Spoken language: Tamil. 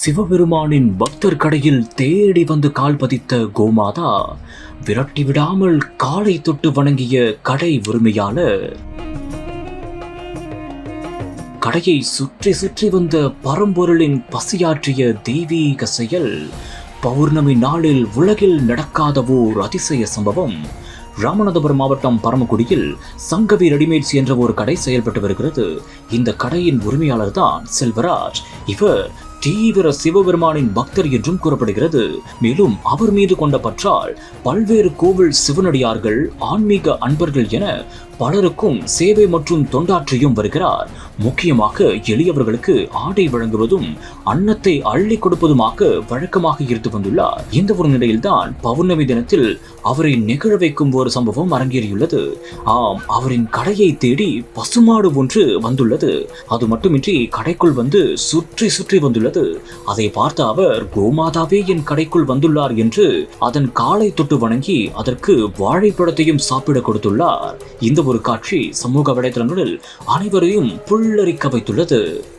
சிவபெருமானின் பக்தர் கடையில் தேடி வந்து கால் பதித்த கோமாதா விரட்டி விடாமல் காலை தொட்டு வணங்கிய கடை உரிமையாளர். கடையை சுற்றி சுற்றி வந்த பரம்பொருளின் பசியாற்றிய தெய்வீக செயல். பௌர்ணமி நாளில் உலகில் நடக்காத ஓர் அதிசய சம்பவம். ராமநாதபுரம் மாவட்டம் பரமக்குடியில் சங்கவி ரெடிமேட்ஸ் என்ற ஒரு கடை செயல்பட்டு வருகிறது. இந்த கடையின் உரிமையாளர் தான் செல்வராஜ். இவர் தீவிர சிவபெருமானின் பக்தர் என்றும் கூறப்படுகிறது. மேலும் அவர் மீது கொண்ட பற்றால் பல்வேறு கோவில் சிவனடியார்கள், ஆன்மீக அன்பர்கள் என பலருக்கும் சேவை மற்றும் தொண்டாற்றியும் வருகிறார். முக்கியமாக எளியவர்களுக்கு ஆடை வழங்குவதும் அன்னத்தை அள்ளி கொடுப்பதுமாக வழக்கமாக இருந்து வந்துள்ளார். இந்த ஒரு நிலையில்தான் பௌர்ணமி தினத்தில் அவரை நெகிழ வைக்கும் ஒரு சம்பவம் அரங்கேறியுள்ளது. ஆம், அவரின் கடையை தேடி பசுமாடு ஒன்று வந்துள்ளது. அது மட்டுமின்றி கடைக்குள் வந்து சுற்றி சுற்றி வந்துள்ளது. அதை பார்த்த அவர், கோமாதாவே என் கடைக்குள் வந்துள்ளார் என்று அதன் காலை தொட்டு வணங்கி அதற்கு வாழைப்பழத்தையும் சாப்பிட கொடுத்துள்ளார். இந்த ஒரு காட்சி சமூக வலைதளங்களில் அனைவரையும் புல்லரிக்க வைத்துள்ளது.